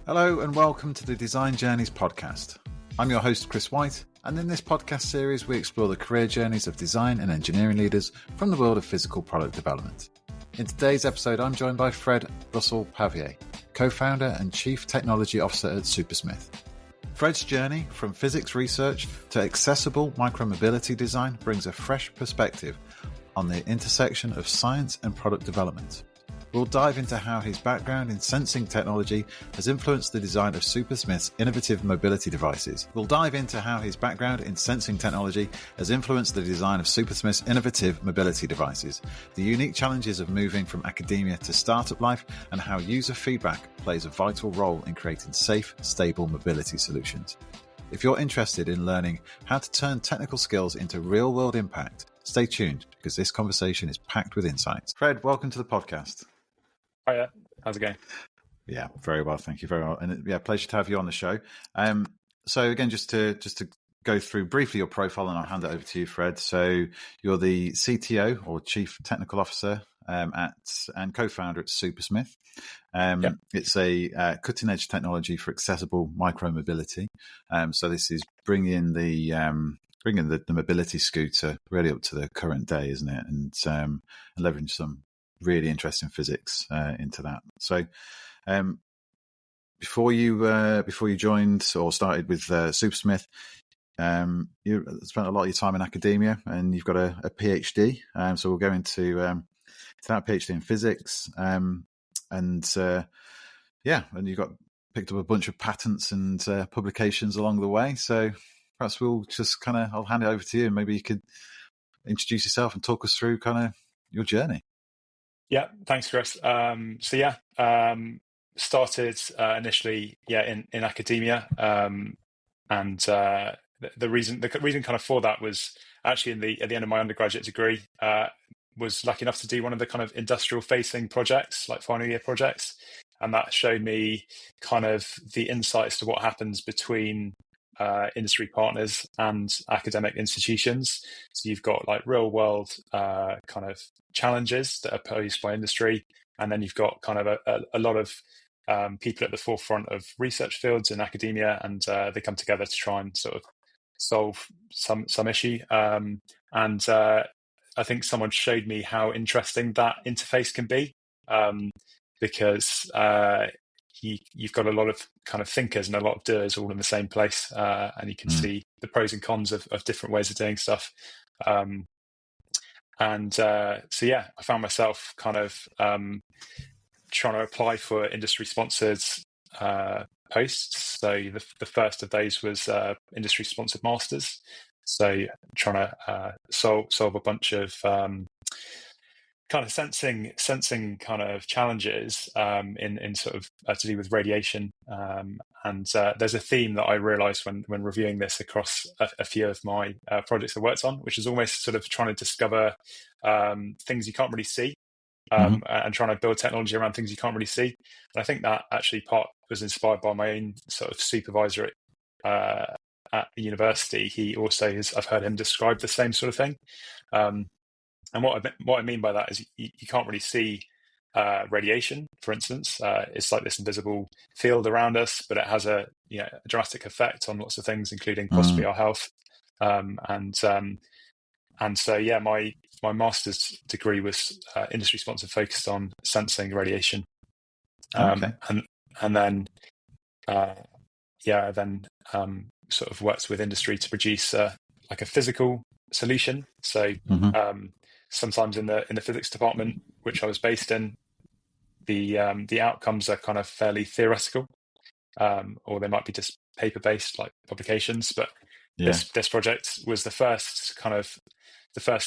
Hello and welcome to the Design Journeys podcast. I'm your host, Chris Whyte, and in this podcast series we explore the career journeys of design and engineering leaders from the world of physical product development. In today's episode, I'm joined by Fred Russell-Pavier, co-founder and chief technology officer at SuperSmith. Fred's journey from physics research to accessible micromobility design brings a fresh perspective on the intersection of science and product development. We'll dive into how his background in sensing technology has influenced the design of SuperSmith's innovative mobility devices. The unique challenges of moving from academia to startup life, and how user feedback plays a vital role in creating safe, stable mobility solutions. If you're interested in learning how to turn technical skills into real-world impact, stay tuned because this conversation is packed with insights. Fred, welcome to the podcast. Hiya, how's it going? Yeah, very well, thank you, very well, and yeah, pleasure to have you on the show. So again, just to go through briefly your profile, and I'll hand it over to you, Fred. So you're the CTO or Chief Technical Officer and co-founder at SuperSmith. Yep. It's a cutting-edge technology for accessible micromobility. So this is bringing the mobility scooter really up to the current day, isn't it? And leveraging some really interesting physics into that. So before you joined or started with SuperSmith, you spent a lot of your time in academia, and you've got a Ph.D. So we'll go into that Ph.D. in physics, and you've got picked up a bunch of patents and publications along the way. So perhaps we'll just I'll hand it over to you, and maybe you could introduce yourself and talk us through your journey. Yeah, thanks, Chris. Started initially, in academia, and the reason for that was actually at the end of my undergraduate degree. Was lucky enough to do one of the kind of industrial facing projects, like final year projects, and that showed me kind of the insights to what happens between industry partners and academic institutions. So you've got like real world kind of challenges that are posed by industry, and then you've got kind of a lot of people at the forefront of research fields in academia, and they come together to try and sort of solve some issue. I think someone showed me how interesting that interface can be, because you've got a lot of kind of thinkers and a lot of doers all in the same place, and you can see the pros and cons of different ways of doing stuff. I found myself kind of trying to apply for industry-sponsored posts. So the first of those was industry-sponsored masters. So trying to solve a bunch of kind of sensing kind of challenges in sort of to do with radiation, and there's a theme that I realized when reviewing this across a few of my projects I worked on, which is almost sort of trying to discover things you can't really see, and trying to build technology around things you can't really see. And I think that actually part was inspired by my own sort of supervisor at university. He also I've heard him describe the same sort of thing. And what I mean by that is you can't really see radiation, for instance. It's like this invisible field around us, but it has a drastic effect on lots of things, including possibly our health. My master's degree was industry sponsored, focused on sensing radiation. Then sort of worked with industry to produce like a physical solution. So sometimes in the physics department, which I was based in, the outcomes are kind of fairly theoretical, or they might be just paper-based like publications. But this project was the first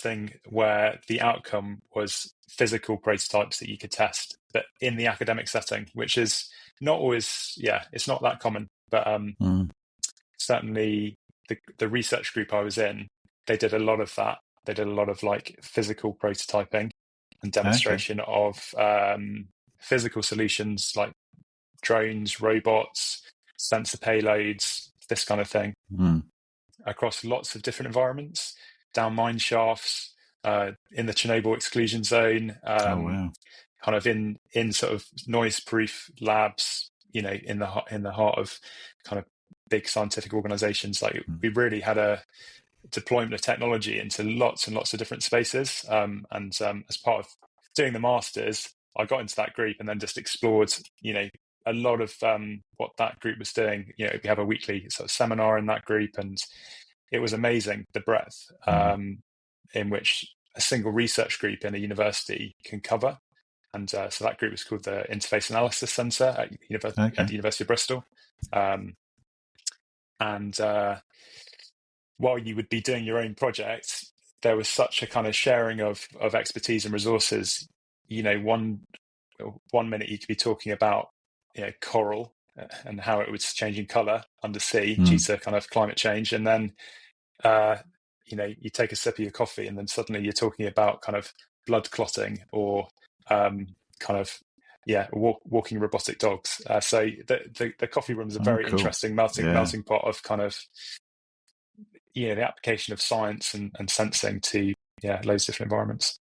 thing where the outcome was physical prototypes that you could test, but in the academic setting, which is not always, it's not that common. But certainly the research group I was in, they did a lot of that. They did a lot of like physical prototyping and demonstration of physical solutions like drones, robots, sensor payloads, this kind of thing, across lots of different environments, down mine shafts, in the Chernobyl exclusion zone, kind of in sort of noise-proof labs, in the heart of kind of big scientific organizations. Like we really had a deployment of technology into lots and lots of different spaces. And as part of doing the masters, I got into that group and then just explored, a lot of what that group was doing. We have a weekly sort of seminar in that group, and it was amazing the breadth in which a single research group in a university can cover. And so that group was called the Interface Analysis Centre at the University of Bristol. And while you would be doing your own project, there was such a kind of sharing of expertise and resources. One minute you could be talking about coral and how it was changing colour undersea due to kind of climate change, and then you take a sip of your coffee, and then suddenly you're talking about kind of blood clotting or walking robotic dogs. So the coffee room is a very interesting melting pot of kind of the application of science and sensing to loads of different environments.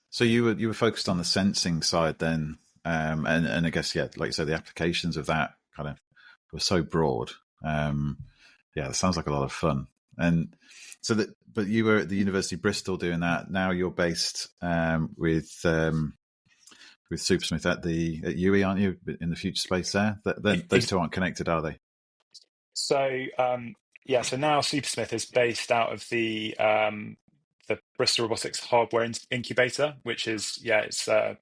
So you were focused on the sensing side then, and I guess like you said, the applications of that kind of were so broad. It sounds like a lot of fun. And so but you were at the University of Bristol doing that. Now you're based with SuperSmith at UE, aren't you? In the future space there. Those two aren't connected, are they? So so now SuperSmith is based out of the Bristol Robotics Hardware Incubator, which is it's the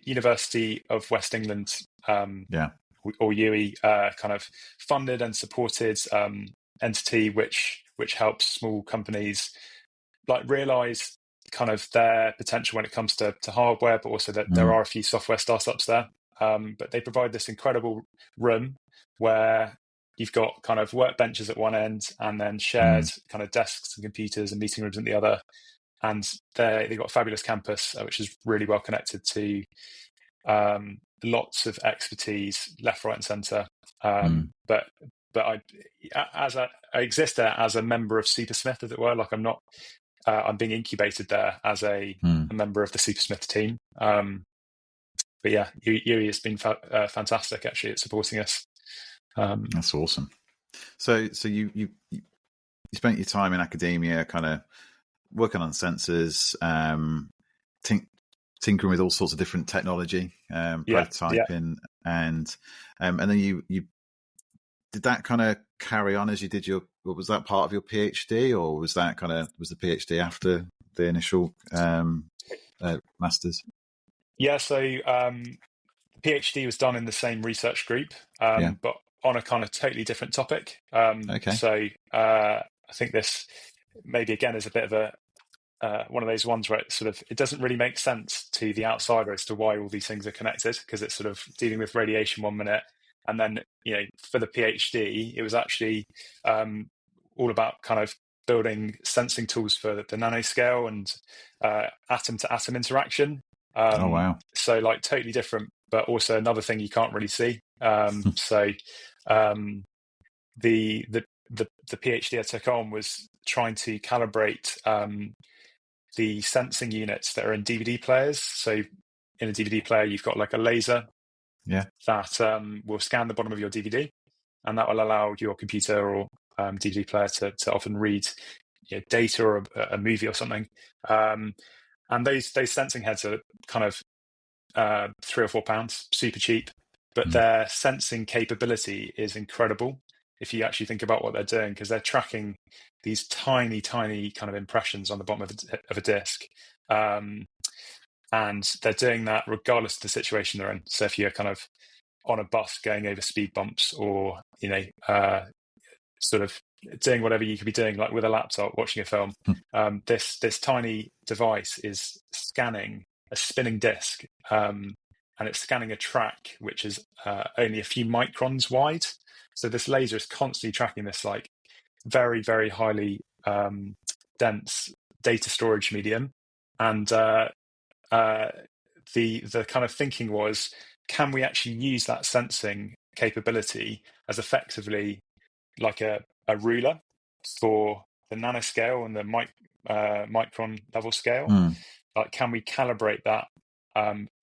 University of West England, or UE, kind of funded and supported entity which helps small companies like realize kind of their potential when it comes to hardware, but also that there are a few software startups there. But they provide this incredible room where you've got kind of workbenches at one end and then shared kind of desks and computers and meeting rooms at the other. And they've got a fabulous campus, which is really well connected to lots of expertise, left, right, and centre. But I exist there as a member of SuperSmith, as it were. Like I'm being incubated there as a member of the SuperSmith team. But yeah, UE has been fantastic actually at supporting us. That's awesome. So you spent your time in academia, kind of working on sensors, tinkering with all sorts of different technology, prototyping, and then you did that kind of carry on as you did was that part of your PhD, or was the PhD after the initial masters? Yeah, so the PhD was done in the same research group, but on a kind of totally different topic. So I think this maybe again is a bit of a one of those ones where it doesn't really make sense to the outsider as to why all these things are connected, because it's sort of dealing with radiation one minute, and then for the PhD it was actually all about kind of building sensing tools for the nanoscale and atom to atom interaction. Oh wow! So like totally different, but also another thing you can't really see. So the PhD I took on was trying to calibrate the sensing units that are in DVD players. So in a DVD player, you've got like a laser that will scan the bottom of your DVD, and that will allow your computer or DVD player to often read data or a movie or something. And those sensing heads are kind of £3 or £4, super cheap, but their sensing capability is incredible if you actually think about what they're doing, because they're tracking these tiny kind of impressions on the bottom of a disc. And they're doing that regardless of the situation they're in. So if you're kind of on a bus going over speed bumps, or sort of doing whatever you could be doing, like with a laptop watching a film, this tiny device is scanning a spinning disc, and it's scanning a track which is only a few microns wide. So this laser is constantly tracking this like very, very highly dense data storage medium. And the kind of thinking was, can we actually use that sensing capability as effectively like a ruler for the nanoscale and the micron level scale? Like, can we calibrate that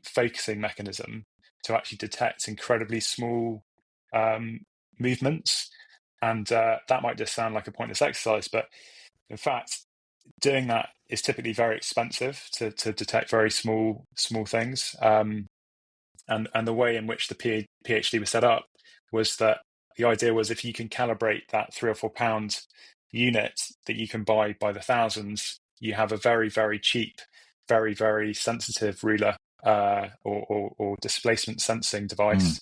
focusing mechanism to actually detect incredibly small movements. And that might just sound like a pointless exercise, but in fact, doing that is typically very expensive to detect very small things. And the way in which the Ph.D. was set up was that the idea was if you can calibrate that 3 or 4 pound unit that you can buy by the thousands, you have a very, very cheap, very, very sensitive ruler or displacement sensing device.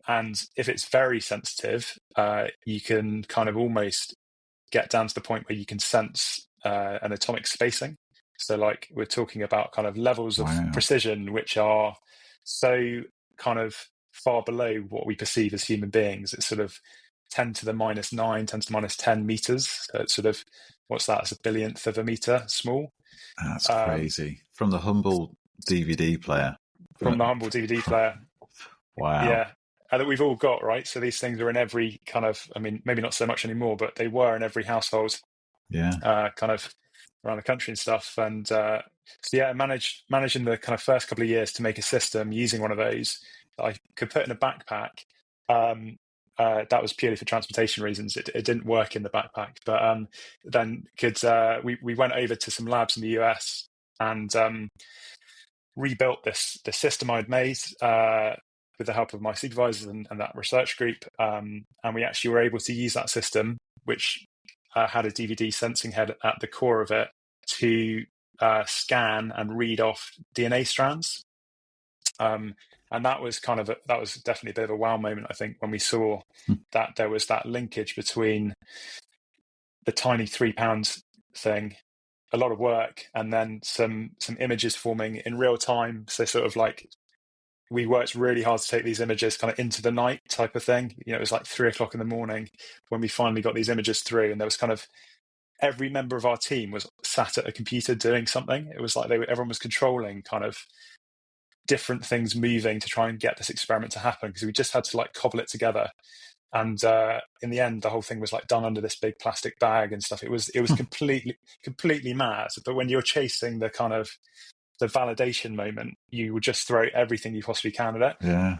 And if it's very sensitive, you can kind of almost get down to the point where you can sense an atomic spacing. So like we're talking about kind of levels of precision, which are so kind of far below what we perceive as human beings. It's sort of 10 to the minus 9, 10 to the minus 10 meters. So it's sort of, what's that? It's a billionth of a meter small. That's crazy. From the humble DVD player. From the humble DVD player. Wow. Yeah. And that we've all got, right? So these things are in every kind of, I mean, maybe not so much anymore, but they were in every household. Yeah. Kind of around the country and stuff. And so yeah, managing the kind of first couple of years to make a system using one of those that I could put in a backpack. That was purely for transportation reasons. It didn't work in the backpack, but then we went over to some labs in the US and rebuilt this system I'd made with the help of my supervisors and that research group. And we actually were able to use that system, which had a DVD sensing head at the core of it, to scan and read off DNA strands. And that was definitely a bit of a wow moment, I think, when we saw that there was that linkage between the tiny 3 pound thing, a lot of work, and then some images forming in real time. So sort of like we worked really hard to take these images kind of into the night type of thing. You know, it was like 3 o'clock in the morning when we finally got these images through, and there was kind of every member of our team was sat at a computer doing something. It was like everyone was controlling kind of different things moving to try and get this experiment to happen, because we just had to like cobble it together. And in the end, the whole thing was like done under this big plastic bag and stuff. It was completely mad. But when you're chasing the kind of the validation moment, you would just throw everything you possibly can at it. Yeah.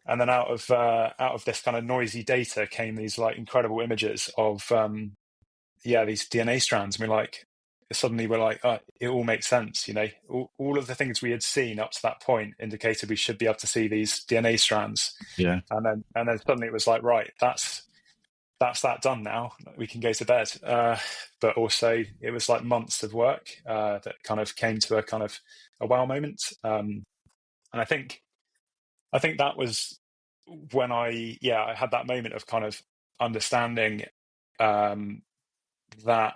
And then out of this kind of noisy data came these like incredible images of these DNA strands. And we're like, oh, it all makes sense. You know, all of the things we had seen up to that point indicated we should be able to see these DNA strands. Yeah. And then suddenly it was like, right, that's that done now. We can go to bed. But also it was like months of work that kind of came to a kind of a wow moment. And I think that was when I had that moment of kind of understanding that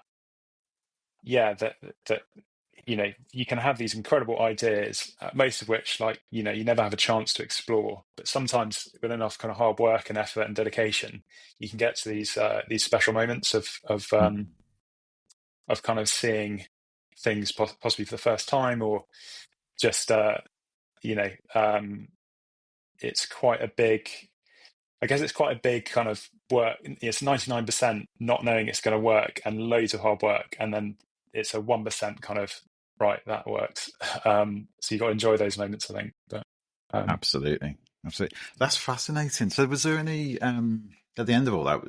you know, you can have these incredible ideas, most of which, like, you know, you never have a chance to explore, but sometimes with enough kind of hard work and effort and dedication, you can get to these special moments of kind of seeing things possibly for the first time, or just it's quite a big, I guess it's quite a big kind of work. It's 99% not knowing it's going to work and loads of hard work, and then it's a 1% kind of, right, that works. So you've got to enjoy those moments, I think. But Absolutely. That's fascinating. So was there any, at the end of all that,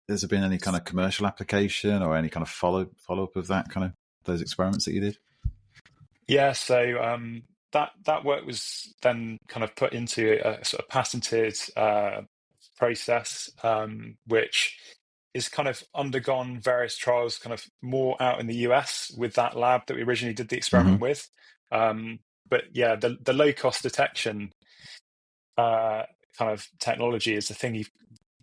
has there been any kind of commercial application or any kind of follow-up of that kind of, those experiments that you did? Yeah, so that work was then kind of put into a sort of patented process, which is kind of undergone various trials, kind of more out in the US with that lab that we originally did the experiment with. But yeah, the low cost detection kind of technology is the thing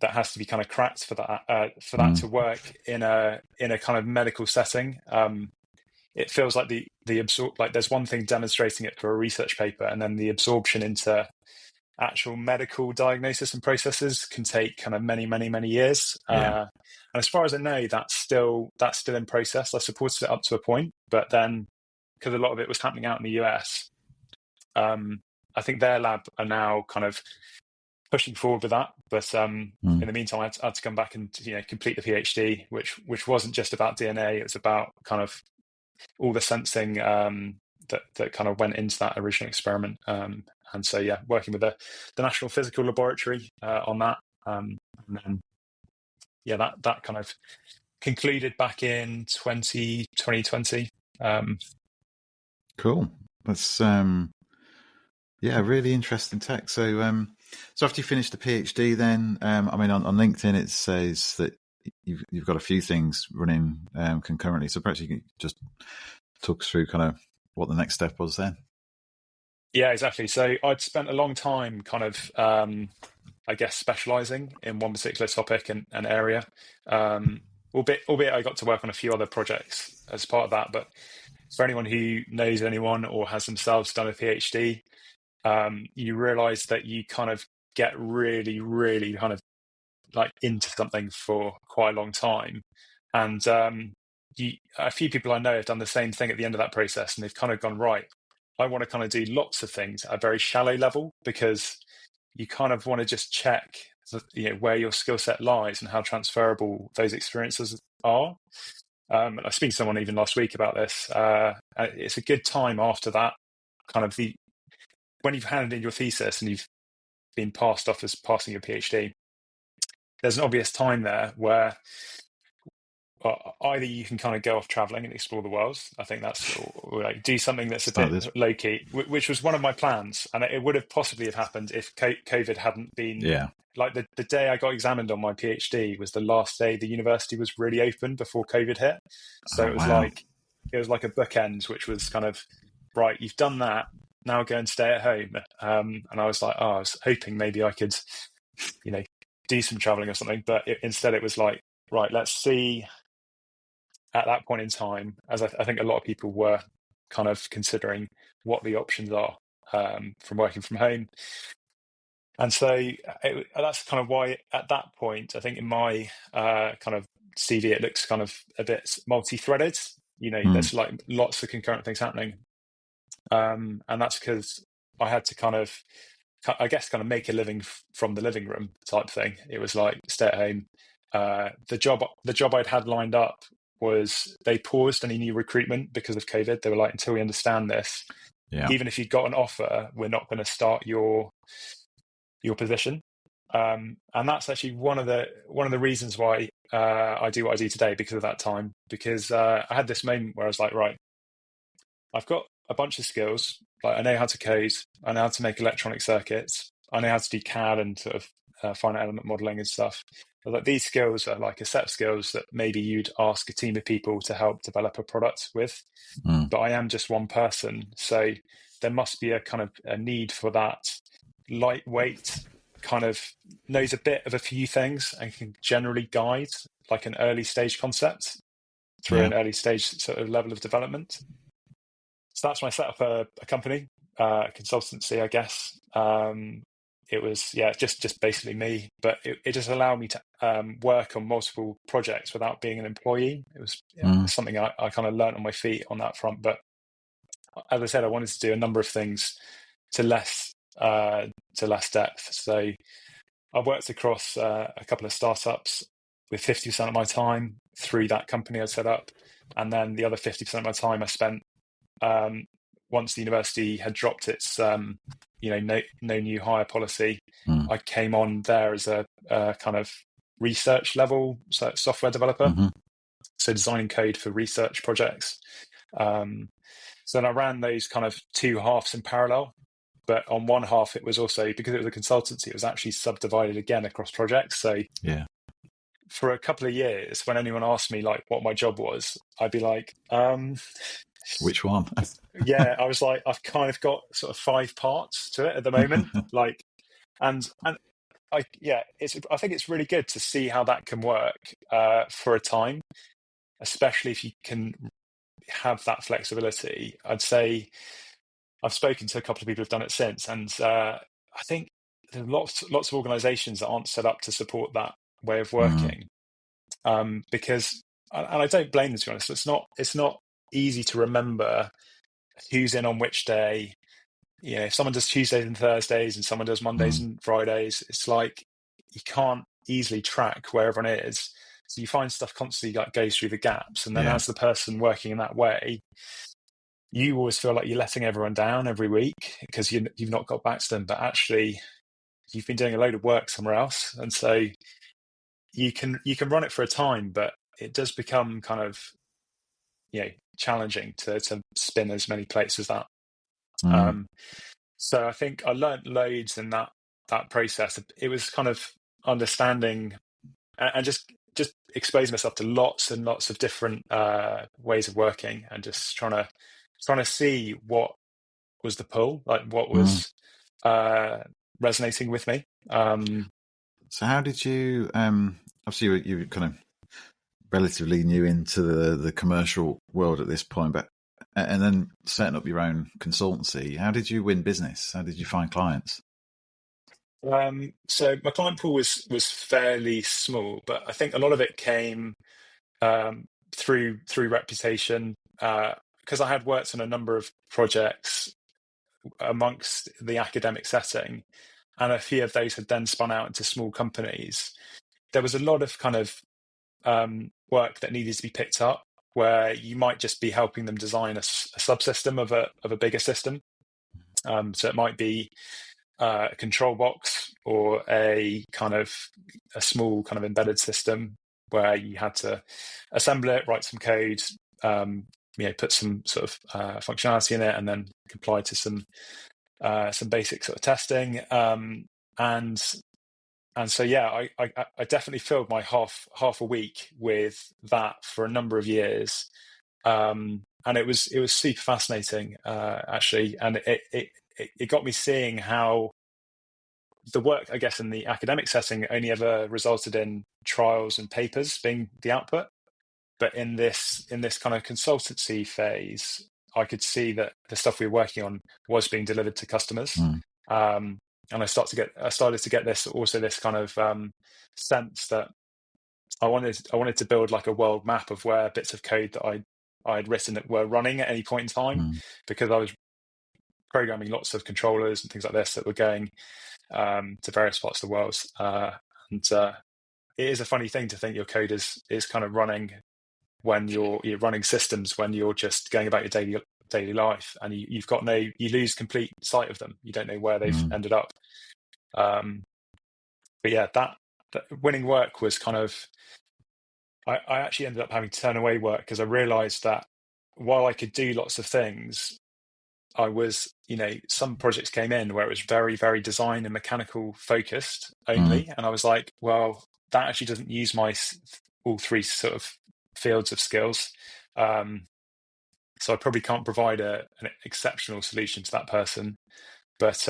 that has to be kind of cracked for that to work in a kind of medical setting. It feels like there's one thing demonstrating it for a research paper, and then the absorption into actual medical diagnosis and processes can take kind of many years. And as far as I know, that's still in process. I supported it up to a point, but then because a lot of it was happening out in the US, I think their lab are now kind of pushing forward with that. But in the meantime, I had to come back and, you know, complete the PhD, which wasn't just about DNA. It was about kind of all the sensing that kind of went into that original experiment. And so, yeah, working with the National Physical Laboratory on that. And then, yeah, that kind of concluded back in 2020. Cool. That's really interesting tech. So so after you finished the PhD, then I mean on LinkedIn it says that you've got a few things running concurrently. So perhaps you can just talk us through kind of what the next step was then. Yeah, exactly. So I'd spent a long time kind of, I guess, specializing in one particular topic and area. Albeit I got to work on a few other projects as part of that. But for anyone who knows anyone or has themselves done a PhD, you realize that you kind of get really, really kind of like into something for quite a long time. And a few people I know have done the same thing at the end of that process, and they've kind of gone, right, I want to kind of do lots of things at a very shallow level, because you kind of want to just check where your skill set lies and how transferable those experiences are. I was speaking to someone even last week about this. It's a good time after that, kind of when you've handed in your thesis and you've been passed off as passing your PhD, there's an obvious time there where either you can kind of go off traveling and explore the world. I think that's, or like do something that's a bit low key, which was one of my plans. And it would have possibly have happened if COVID hadn't been. Yeah. Like the day I got examined on my PhD was the last day the university was really open before COVID hit. So it was like a bookend, which was kind of, right, you've done that, now go and stay at home. And I was like, I was hoping maybe I could, do some traveling or something. But instead it was like, right, let's see. At that point in time, as I think a lot of people were kind of considering what the options are from working from home. And so that's kind of why at that point, I think in my kind of CV, it looks kind of a bit multi-threaded. There's like lots of concurrent things happening. And that's because I had to kind of make a living from the living room type thing. It was like stay at home. The job I'd had lined up was they paused any new recruitment because of COVID. They were like, until we understand this, even if you've got an offer, we're not going to start your position. And that's actually one of the reasons why I do what I do today, because of that time. Because I had this moment where I was like, right, I've got a bunch of skills. Like I know how to code, I know how to make electronic circuits, I know how to do CAD and sort of finite element modeling and stuff. But like these skills are like a set of skills that maybe you'd ask a team of people to help develop a product with. But I am just one person, so there must be a kind of a need for that lightweight, kind of knows a bit of a few things and can generally guide like an early stage concept through an early stage sort of level of development. So that's when I set up a company, consultancy, I guess. It was, just basically me, but it just allowed me to work on multiple projects without being an employee. It was something I kind of learned on my feet on that front. But as I said, I wanted to do a number of things to less depth. So I worked across a couple of startups with 50% of my time through that company I'd set up. And then the other 50% of my time I spent once the university had dropped its no new hire policy. I came on there as a kind of research level software developer, so designing code for research projects. So then I ran those kind of two halves in parallel, but on one half it was also, because it was a consultancy, it was actually subdivided again across projects. So for a couple of years, when anyone asked me like what my job was, I'd be like, which one? I was like, I've kind of got sort of 5 parts to it at the moment. Like, and I think it's really good to see how that can work for a time, especially if you can have that flexibility. I'd say I've spoken to a couple of people who've done it since, and I think there's lots of organizations that aren't set up to support that way of working. Because, and I don't blame them, to be honest, it's not easy to remember who's in on which day. If someone does Tuesdays and Thursdays and someone does Mondays and Fridays, it's like you can't easily track where everyone is. So you find stuff constantly like goes through the gaps, and then as the person working in that way, you always feel like you're letting everyone down every week because you've not got back to them, but actually you've been doing a load of work somewhere else, and so you can run it for a time, but it does become kind of challenging to spin as many plates as that. So I think I learned loads in that process. It was kind of understanding and just exposing myself to lots and lots of different ways of working, and just trying to see what was the pull, like what was resonating with me. So how did you? Obviously, you were kind of relatively new into the commercial world at this point, but and then setting up your own consultancy. How did you win business? How did you find clients? So my client pool was fairly small, but I think a lot of it came through reputation, because I had worked on a number of projects amongst the academic setting, and a few of those had then spun out into small companies. There was a lot of kind of work that needed to be picked up, where you might just be helping them design a subsystem of a bigger system. So it might be a control box, or a small kind of embedded system where you had to assemble it, write some code, put some sort of functionality in it, and then comply to some basic sort of testing. And so I definitely filled my half a week with that for a number of years, and it was super fascinating, actually, and it got me seeing how the work, I guess, in the academic setting only ever resulted in trials and papers being the output. But in this kind of consultancy phase, I could see that the stuff we were working on was being delivered to customers. And I started to get this kind of sense that I wanted to build like a world map of where bits of code that I'd written that were running at any point in time, because I was programming lots of controllers and things like this that were going to various parts of the world. And it is a funny thing to think your code is kind of running when you're running systems, when you're just going about your daily life, and you lose complete sight of them. You don't know where they've ended up. But yeah, that winning work was kind of, I actually ended up having to turn away work, because I realized that while I could do lots of things, I was, some projects came in where it was very, very design and mechanical focused only. And I was like, well, that actually doesn't use my all three sort of fields of skills. So I probably can't provide an exceptional solution to that person, but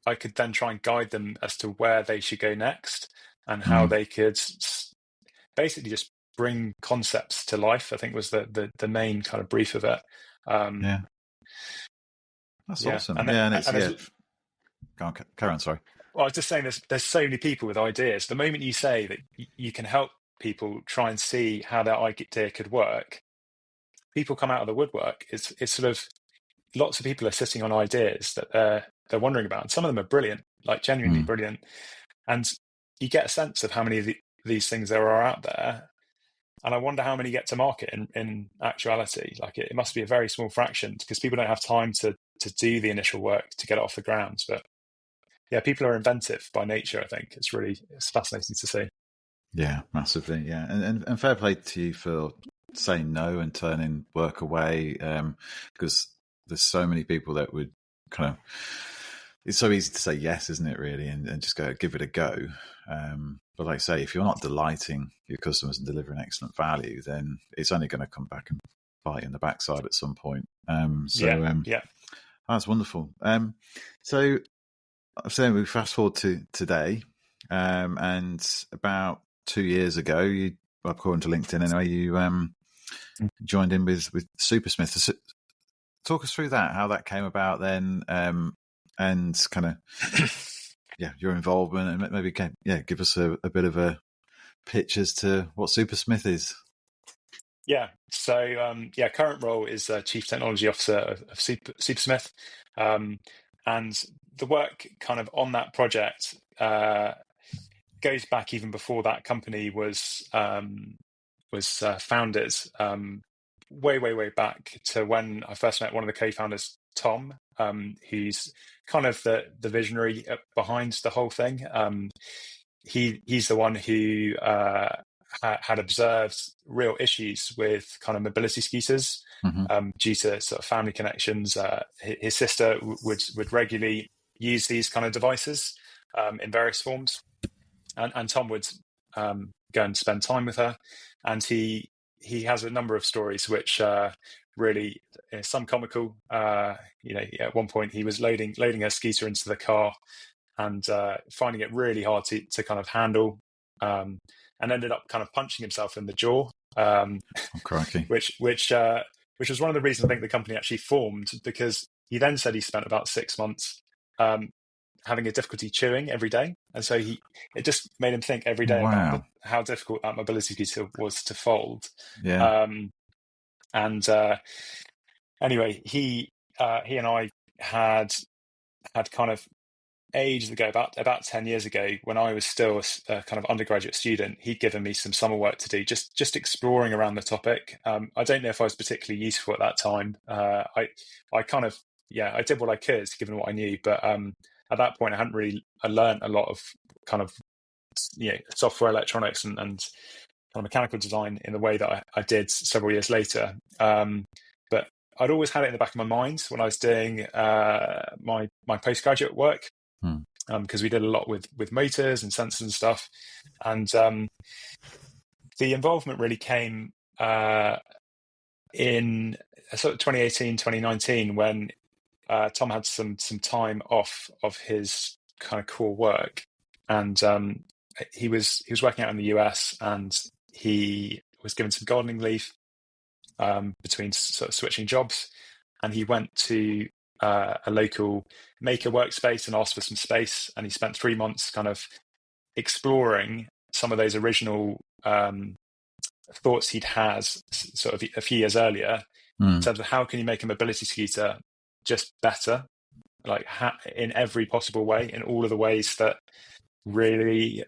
I could then try and guide them as to where they should go next, and how they could basically just bring concepts to life, I think was the main kind of brief of it. That's awesome. And it's carry on, sorry. Well, I was just saying, there's so many people with ideas. The moment you say that you can help people try and see how their idea could work, people come out of the woodwork. It's sort of, lots of people are sitting on ideas that they're wondering about, and some of them are brilliant, like genuinely brilliant. And you get a sense of how many of these things there are out there. And I wonder how many get to market in actuality. Like it must be a very small fraction, because people don't have time to do the initial work to get it off the ground. But yeah, people are inventive by nature, I think. It's fascinating to see. Yeah, massively. Yeah. And fair play to you for saying no and turning work away, because there's so many people that would kind of, it's so easy to say yes, isn't it, really, and just go give it a go. But like I say, if you're not delighting your customers and delivering excellent value, then it's only going to come back and bite you in the backside at some point. That's wonderful. So I'm saying we fast forward to today, and about 2 years ago, you, according to LinkedIn anyway, you joined in with SuperSmith. So talk us through that, how that came about then, and kind of your involvement, and maybe give us a bit of a pitch as to what SuperSmith is. Yeah. So current role is Chief Technology Officer of SuperSmith, and the work kind of on that project goes back even before that company was founded. way back to when I first met one of the co-founders, Tom, who's kind of the visionary behind the whole thing. He's the one who had observed real issues with kind of mobility scooters due to sort of family connections. His sister would regularly use these kind of devices in various forms, and Tom would go and spend time with her, and he has a number of stories which really, some comical. At one point he was loading her scooter into the car and finding it really hard to kind of handle, and ended up kind of punching himself in the jaw, crikey. which was one of the reasons I think the company actually formed, because he then said he spent about 6 months having a difficulty chewing every day, and so it just made him think every day about how difficult that mobility scooter was to fold. Anyway, he and I had kind of ages ago, about 10 years ago, when I was still a kind of undergraduate student, he'd given me some summer work to do, just exploring around the topic. I don't know if I was particularly useful at that time. I kind of, I did what I could given what I knew, but at that point I hadn't really learned a lot of kind of software, electronics, and kind of mechanical design in the way that I did several years later. But I'd always had it in the back of my mind when I was doing my postgraduate work, because we did a lot with motors and sensors and stuff. And the involvement really came in sort of 2018, 2019, when Tom had some time off of his kind of core work, and he was working out in the US, and he was given some gardening leave between sort of switching jobs, and he went to a local maker workspace and asked for some space, and he spent 3 months kind of exploring some of those original thoughts he'd had sort of a few years earlier, in terms of how can you make a mobility scooter just better, like in every possible way, in all of the ways that really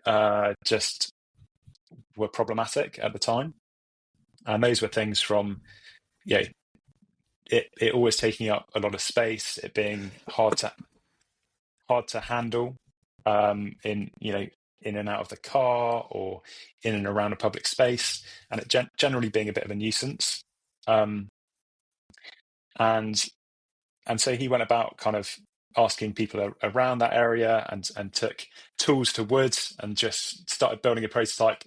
just were problematic at the time. And those were things from it always taking up a lot of space, it being hard to handle in and out of the car or in and around a public space, and it generally being a bit of a nuisance. And so he went about kind of asking people around that area, and took tools to wood and just started building a prototype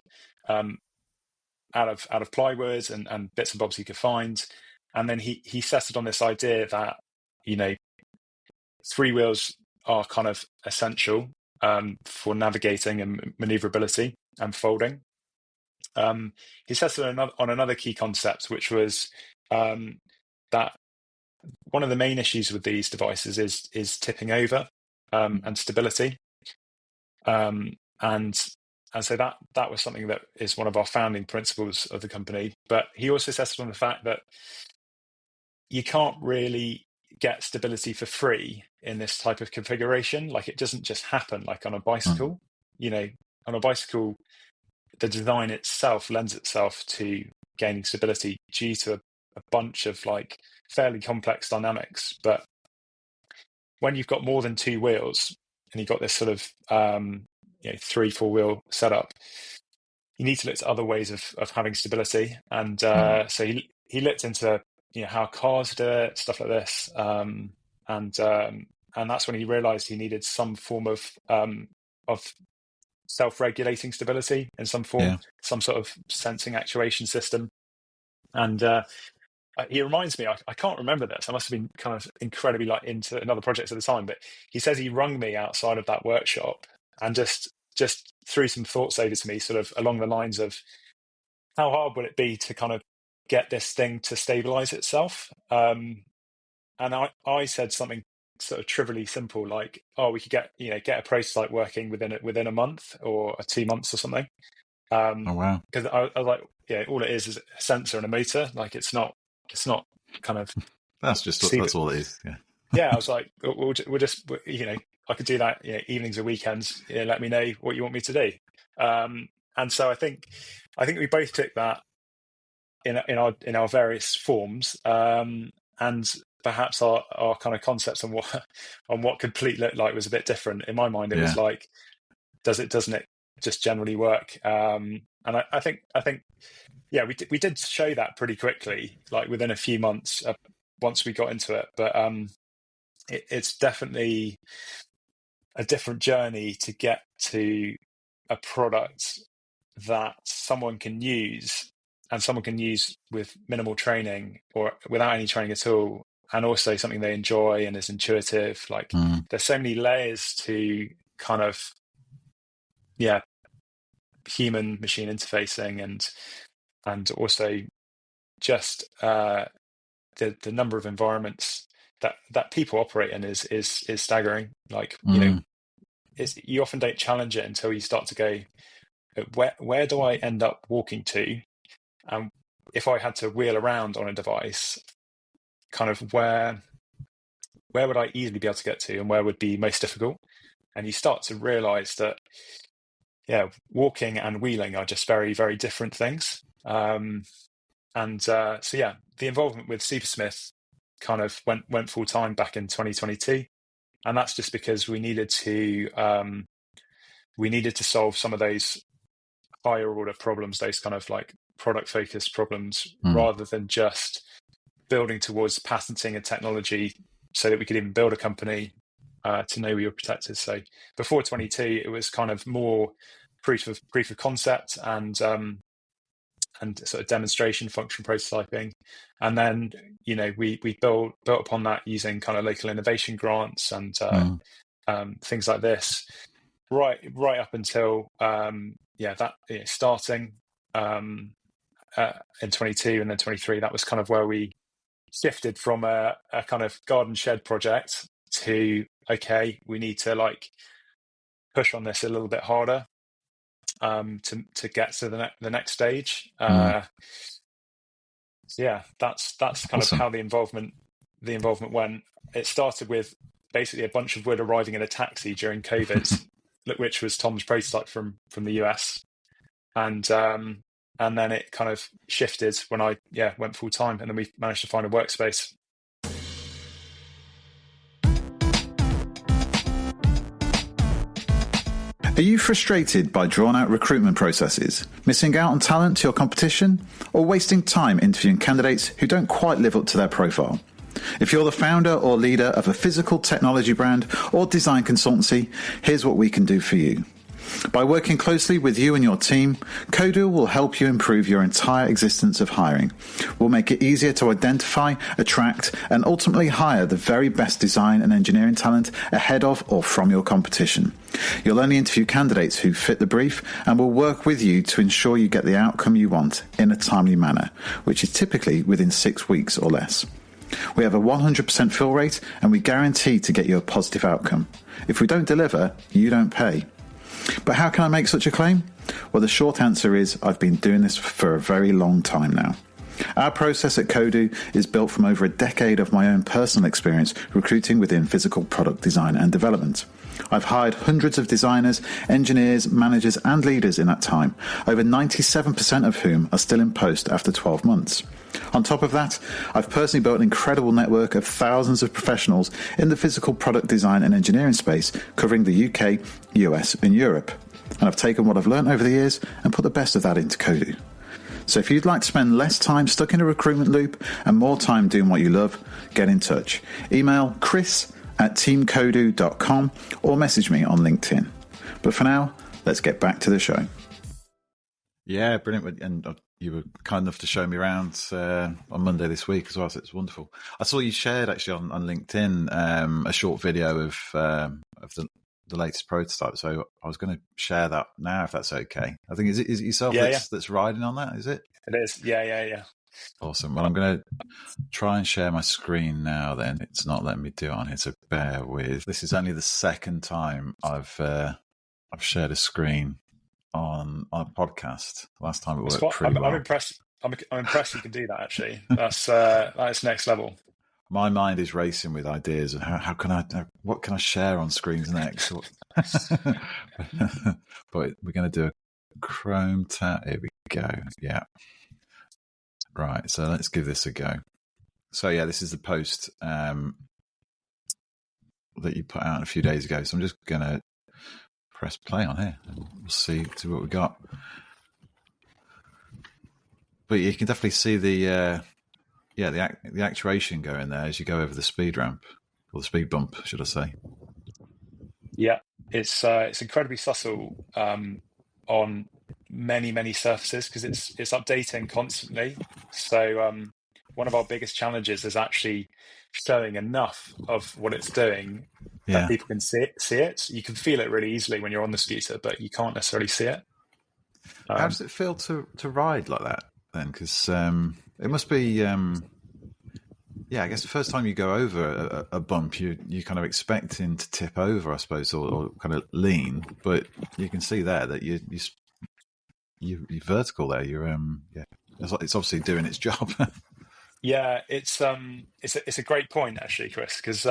out of plywood and bits and bobs he could find. And then he settled on this idea that 3 wheels are kind of essential for navigating and maneuverability and folding. He settled on another key concept, which was that one of the main issues with these devices is tipping over and stability. And so that was something that is one of our founding principles of the company. But he also settled on the fact that you can't really get stability for free in this type of configuration. Like, it doesn't just happen like on a bicycle. On a bicycle, the design itself lends itself to gaining stability due to a bunch of like fairly complex dynamics. But when you've got more than 2 wheels and you've got this sort of 3-4 wheel setup, you need to look at other ways of having stability. And so he looked into how cars do it, stuff like this, and that's when he realized he needed some form of self-regulating stability in some form, some sort of sensing actuation system. And he reminds me, I can't remember this, I must have been kind of incredibly like into another project at the time, but he says he rung me outside of that workshop and just threw some thoughts over to me, sort of along the lines of, how hard would it be to kind of get this thing to stabilize itself? And I said something sort of trivially simple, like, oh, we could get a prototype working within a month or 2 months or something. Oh wow! Because I was like, all it is a sensor and a motor. Like, it's not kind of. That's all it is. Yeah. Yeah, I was like, we'll just I could do that evenings or weekends. Let me know what you want me to do. And so I think we both took that in our various forms, and perhaps our kind of concepts on what complete looked like was a bit different. In my mind, it was like, doesn't it just generally work? And I think yeah, we did show that pretty quickly, like within a few months once we got into it. But it's definitely a different journey to get to a product that someone can use, and someone can use with minimal training or without any training at all, and also something they enjoy and is intuitive. Like there's so many layers to kind of human machine interfacing, and also just the number of environments that people operate in is staggering. Like you often don't challenge it until you start to go, where do I end up walking to? And if I had to wheel around on a device, kind of where would I easily be able to get to, and where would be most difficult? And you start to realize that, walking and wheeling are just very, very different things. So the involvement with SuperSmith kind of went full time back in 2022, and that's just because we needed to solve some of those higher order problems, those kind of like product focused problems, rather than just building towards patenting a technology so that we could even build a company to know we were protected. So before 22, it was kind of more proof of concept and sort of demonstration, function prototyping, and then we built upon that using kind of local innovation grants and things like this, right up until starting in 22 and then 23. That was kind of where we shifted from a kind of garden shed project to, okay, we need to like push on this a little bit harder to get to the next stage. That's kind of how the involvement went. It started with basically a bunch of wood arriving in a taxi during COVID, which was Tom's prototype from the US, and then it kind of shifted when I went full time, and then we managed to find a workspace. Are you frustrated by drawn-out recruitment processes, missing out on talent to your competition, or wasting time interviewing candidates who don't quite live up to their profile? If you're the founder or leader of a physical technology brand or design consultancy, here's what we can do for you. By working closely with you and your team, Codu will help you improve your entire existence of hiring. We'll make it easier to identify, attract, and ultimately hire the very best design and engineering talent ahead of or from your competition. You'll only interview candidates who fit the brief, and we'll work with you to ensure you get the outcome you want in a timely manner, which is typically within 6 weeks or less. We have a 100% fill rate, and we guarantee to get you a positive outcome. If we don't deliver, you don't pay. But how can I make such a claim? Well, the short answer is I've been doing this for a very long time now. Our process at Codu is built from over a decade of my own personal experience recruiting within physical product design and development. I've hired hundreds of designers, engineers, managers and leaders in that time, over 97% of whom are still in post after 12 months. On top of that, I've personally built an incredible network of thousands of professionals in the physical product design and engineering space, covering the UK, US and Europe. And I've taken what I've learned over the years and put the best of that into Codu. So if you'd like to spend less time stuck in a recruitment loop and more time doing what you love, get in touch. Email chris@teamcodu.com or message me on LinkedIn. But for now, let's get back to the show. Yeah, brilliant. And you were kind enough to show me around on Monday this week as well, so it's wonderful. I saw you shared actually on LinkedIn a short video of the latest prototype, so I was going to share that now if that's okay. I think is it yourself that's riding on that, is it? It is. Yeah. Awesome. Well, I'm going to try and share my screen now then. It's not letting me do it on here, so bear with. This is only the second time I've shared a screen on a podcast. Last time it worked pretty well. I'm impressed. I'm impressed you can do that, actually. That's next level. My mind is racing with ideas of what can I share on screens next? But we're going to do a Chrome tab. Here we go. Yeah. Right, so let's give this a go. So yeah, this is the post that you put out a few days ago. So I'm just going to press play on here and we'll see what we got. But you can definitely see the actuation going there as you go over the speed ramp, or the speed bump, should I say. Yeah, it's incredibly subtle on many surfaces because it's updating constantly. So one of our biggest challenges is actually showing enough of what it's doing that people can see it. You can feel it really easily when you're on the scooter, but you can't necessarily see it. How does it feel to ride like that then? Because it must be, I guess the first time you go over a bump, you kind of expecting to tip over, I suppose, or kind of lean, but you can see there that you're vertical there. You're it's obviously doing its job. Yeah, it's a great point actually, Chris, because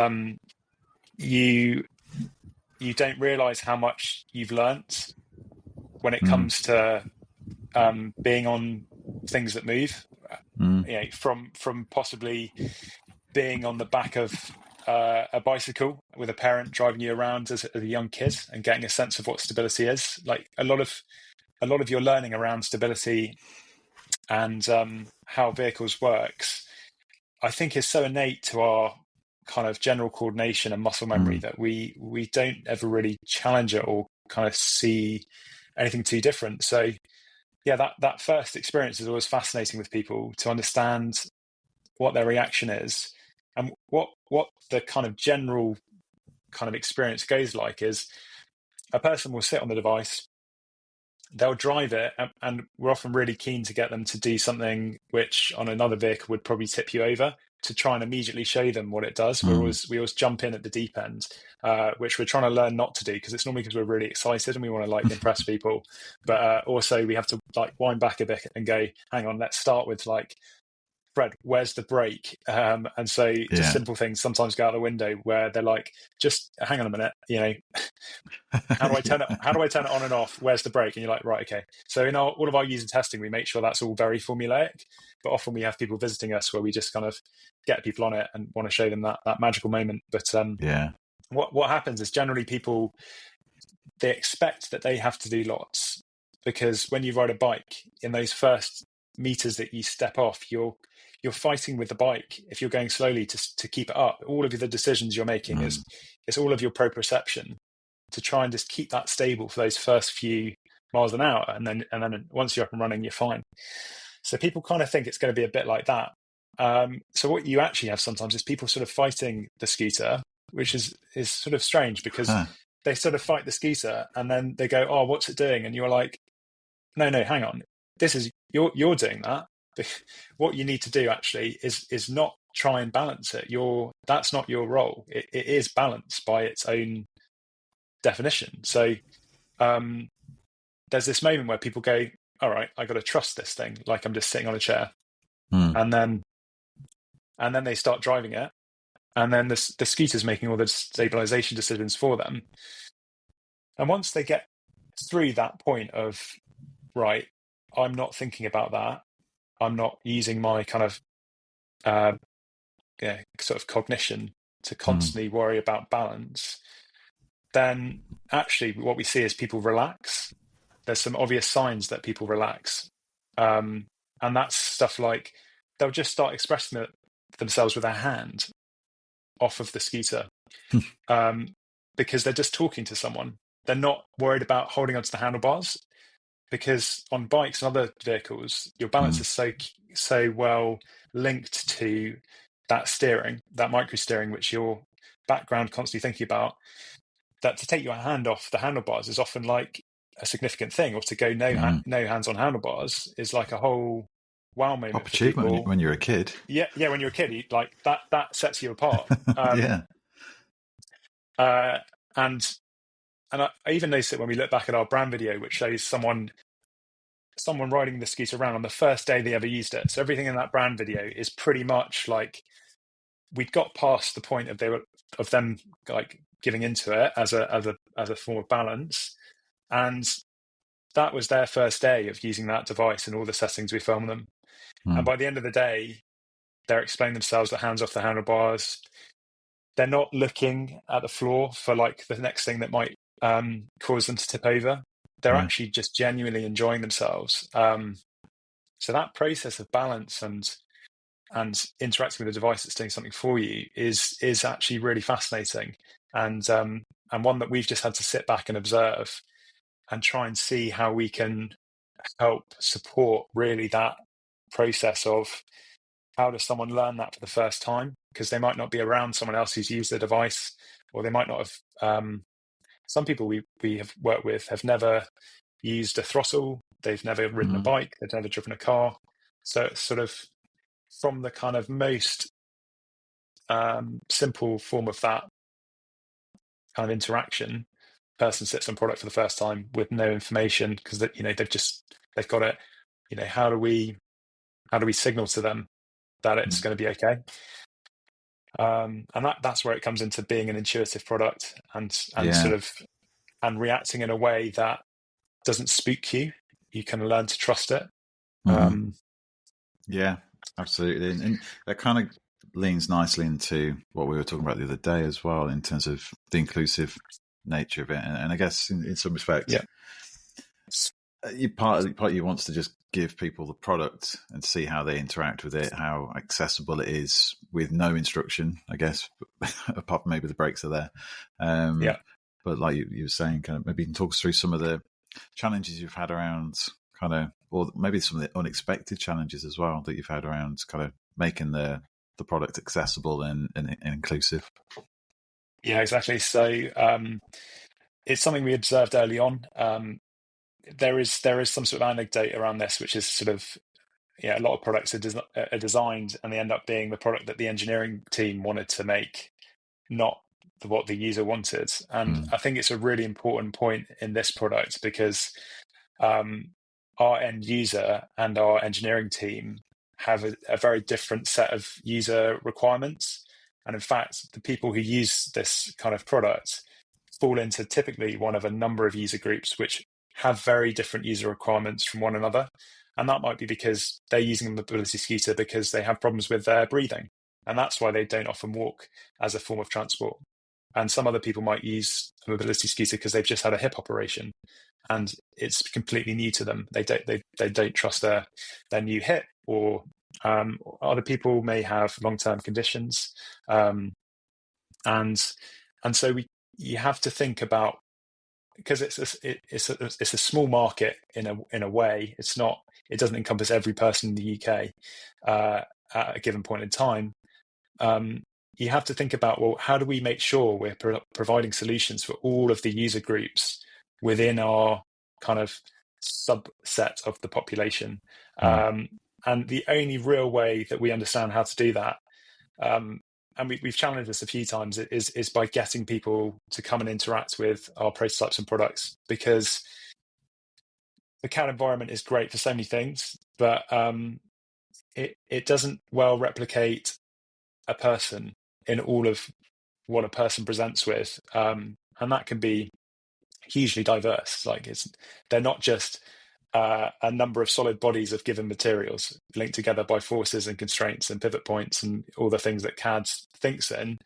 you don't realize how much you've learnt when it comes to being on things that move. From possibly being on the back of a bicycle with a parent driving you around as a young kid and getting a sense of what stability is. Like a lot of your learning around stability and how vehicles works, I think, is so innate to our kind of general coordination and muscle memory that we don't ever really challenge it or kind of see anything too different. So yeah, that first experience is always fascinating with people to understand what their reaction is. And what the kind of general kind of experience goes like is a person will sit on the device, they'll drive it, and we're often really keen to get them to do something which on another vehicle would probably tip you over, to try and immediately show them what it does. We always jump in at the deep end, which we're trying to learn not to do, because it's normally because we're really excited and we want to like impress people. But also we have to like wind back a bit and go, hang on, let's start with like, Fred, where's the brake? And so just simple things sometimes go out the window where they're like, just hang on a minute, how do I turn it? How do I turn it on and off? Where's the brake? And you're like, right, okay. So in all of our user testing, we make sure that's all very formulaic. But often we have people visiting us where we just kind of get people on it and want to show them that magical moment. But what happens is generally people, they expect that they have to do lots, because when you ride a bike, in those first meters that you step off, you're fighting with the bike if you're going slowly to keep it up. All of the decisions you're making is all of your proprioception to try and just keep that stable for those first few miles an hour, and then once you're up and running, you're fine. So people kind of think it's going to be a bit like that. So what you actually have sometimes is people sort of fighting the scooter, which is sort of strange, because they sort of fight the scooter and then they go, oh, what's it doing? And you're like, no, hang on, this is you're doing that. What you need to do actually is not try and balance it. That's not your role. It is balanced by its own definition. So there's this moment where people go, all right, I got to trust this thing, like I'm just sitting on a chair. And then they start driving it, and then the scooter's making all the stabilization decisions for them. And once they get through that point of, right, I'm not thinking about that, I'm not using my kind of sort of cognition to constantly worry about balance, then actually what we see is people relax. There's some obvious signs that people relax. And that's stuff like they'll just start expressing themselves with their hand off of the scooter, because they're just talking to someone. They're not worried about holding onto the handlebars, because on bikes and other vehicles, your balance is so well linked to that steering, that micro steering, which your background constantly thinking about, that to take your hand off the handlebars is often like a significant thing, or to go no hands on handlebars is like a whole wow moment Pop for achievement people. when you're a kid. Yeah, when you're a kid, like that sets you apart. And I even noticed it when we look back at our brand video, which shows someone riding the scooter around on the first day they ever used it. So everything in that brand video is pretty much like we'd got past the point of them like giving into it as a form of balance, and that was their first day of using that device and all the settings we filmed them. And by the end of the day, they're explaining themselves, their hands off the handlebars. They're not looking at the floor for like the next thing that might cause them to tip over. They're actually just genuinely enjoying themselves. So that process of balance and interacting with a device that's doing something for you is actually really fascinating, and one that we've just had to sit back and observe and try and see how we can help support really that process of how does someone learn that for the first time, because they might not be around someone else who's used the device, or they might not have some people we have worked with have never used a throttle, they've never ridden a bike, they've never driven a car. So it's sort of from the kind of most simple form of that kind of interaction, person sits on product for the first time with no information because they've got it. How do we signal to them that it's going to be okay? And that's where it comes into being an intuitive product and sort of and reacting in a way that doesn't spook you. You can learn to trust it. Yeah, absolutely. And that kind of leans nicely into what we were talking about the other day as well, in terms of the inclusive nature of it. And I guess in some respects, part of you wants to just give people the product and see how they interact with it, how accessible it is with no instruction, I guess, apart from maybe the brakes are there. But like you were saying, kind of maybe you can talk us through some of the challenges you've had around kind of, or maybe some of the unexpected challenges as well that you've had around kind of making the product accessible and inclusive. Yeah, exactly. So it's something we observed early on. There is some sort of anecdote around this, which is sort of, a lot of products are designed and they end up being the product that the engineering team wanted to make, not what the user wanted. And I think it's a really important point in this product because our end user and our engineering team have a very different set of user requirements. And in fact, the people who use this kind of product fall into typically one of a number of user groups which have very different user requirements from one another. And that might be because they're using a mobility scooter because they have problems with their breathing. And that's why they don't often walk as a form of transport. And some other people might use a mobility scooter because they've just had a hip operation and it's completely new to them. They don't trust their new hip, or other people may have long-term conditions. And so you have to think about, because it's a small market in a way. It doesn't encompass every person in the UK at a given point in time. You have to think about, well, how do we make sure we're providing solutions for all of the user groups within our kind of subset of the population? And the only real way that we understand how to do that, and we've challenged this a few times, is by getting people to come and interact with our prototypes and products, because the CAD environment is great for so many things, but it doesn't well replicate a person in all of what a person presents with, and that can be hugely diverse. Like they're not just a number of solid bodies of given materials linked together by forces and constraints and pivot points and all the things that CAD thinks in.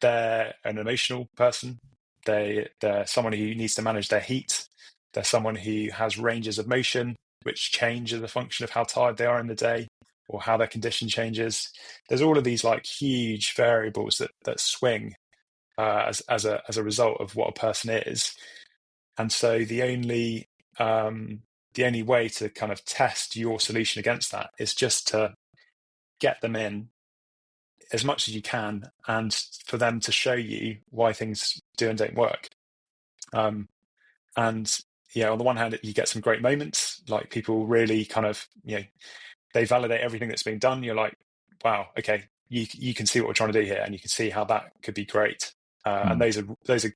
They're an emotional person. They're someone who needs to manage their heat. They're someone who has ranges of motion which change as a function of how tired they are in the day or how their condition changes. There's all of these like huge variables that swing as a result of what a person is. And so the only way to kind of test your solution against that is just to get them in as much as you can and for them to show you why things do and don't work. And yeah, on the one hand, you get some great moments, like people really kind of, they validate everything that's being done. You're like, wow, okay, you can see what we're trying to do here, and you can see how that could be great. And those are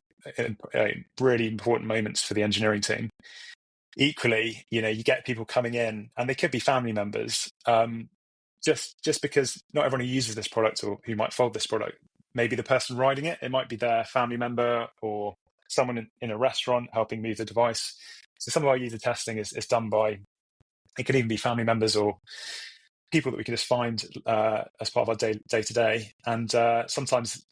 really important moments for the engineering team. Equally, you get people coming in, and they could be family members, just because not everyone who uses this product or who might fold this product, maybe the person riding it might be their family member or someone in a restaurant helping move the device. So some of our user testing is done by, it could even be family members or people that we can just find as part of our day to day. And sometimes,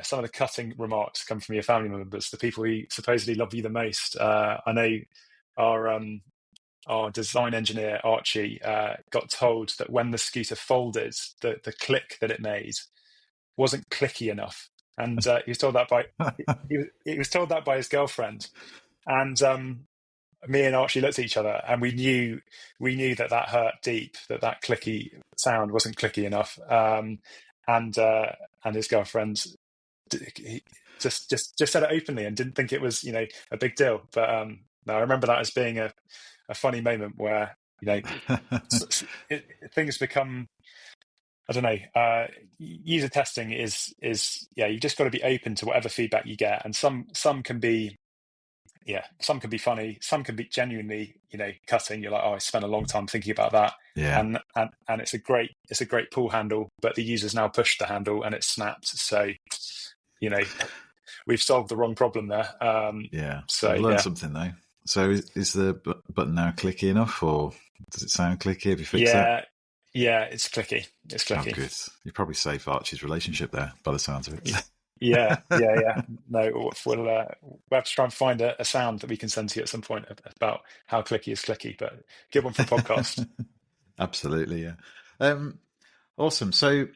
some of the cutting remarks come from your family members, the people who supposedly love you the most. I know our design engineer Archie got told that when the scooter folded, the click that it made wasn't clicky enough, and he was told that by he was told that by his girlfriend. And me and Archie looked at each other, and we knew that hurt deep, that clicky sound wasn't clicky enough. And his girlfriend he just said it openly and didn't think it was a big deal. But no, I remember that as being a funny moment where things become, I don't know. User testing is you just got to be open to whatever feedback you get, and some can be funny, some can be genuinely cutting. You're like, oh, I spent a long time thinking about that, and it's a great pull handle, but the user's now pushed the handle and it's snapped. So we've solved the wrong problem there. So I've learned something though. So is the button now clicky enough, or does it sound clicky? Have you fixed that? Yeah, it's clicky. It's clicky. Oh, good. You probably saved Archie's relationship there, by the sounds of it. Yeah. No, we'll have to try and find a sound that we can send to you at some point about how clicky is clicky. But good one for a podcast. Absolutely, yeah. Awesome. So,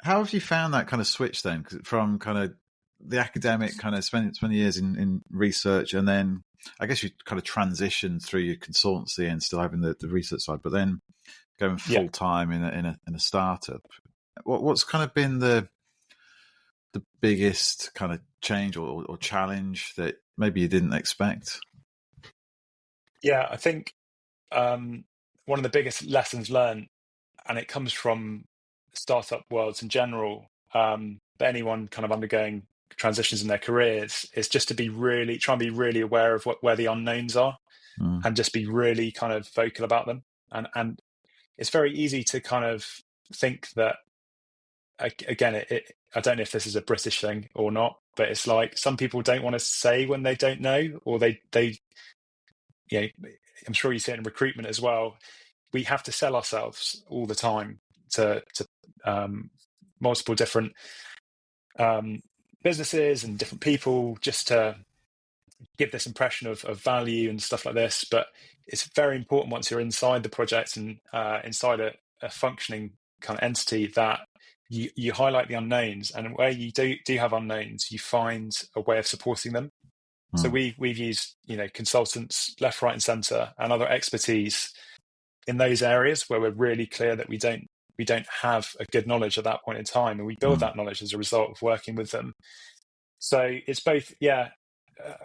how have you found that kind of switch then, from kind of the academic kind of spending 20 years in research, and then I guess you kind of transitioned through your consultancy and still having the research side, but then going full time in a startup. What's kind of been the biggest kind of change or challenge that maybe you didn't expect? Yeah, I think one of the biggest lessons learned, and it comes from startup worlds in general, but anyone kind of undergoing transitions in their careers, is just to try and be really aware of where the unknowns are, and just be really kind of vocal about them. And it's very easy to kind of think that, again, I don't know if this is a British thing or not, but it's like some people don't want to say when they don't know, or they I'm sure you see it in recruitment as well. We have to sell ourselves all the time to multiple different businesses and different people, just to give this impression of value and stuff like this. But it's very important once you're inside the project and inside a functioning kind of entity, that you highlight the unknowns, and where you do have unknowns, you find a way of supporting them. So we've used consultants left, right, and centre, and other expertise in those areas where we're really clear that we don't have a good knowledge at that point in time, and we build that knowledge as a result of working with them. So it's both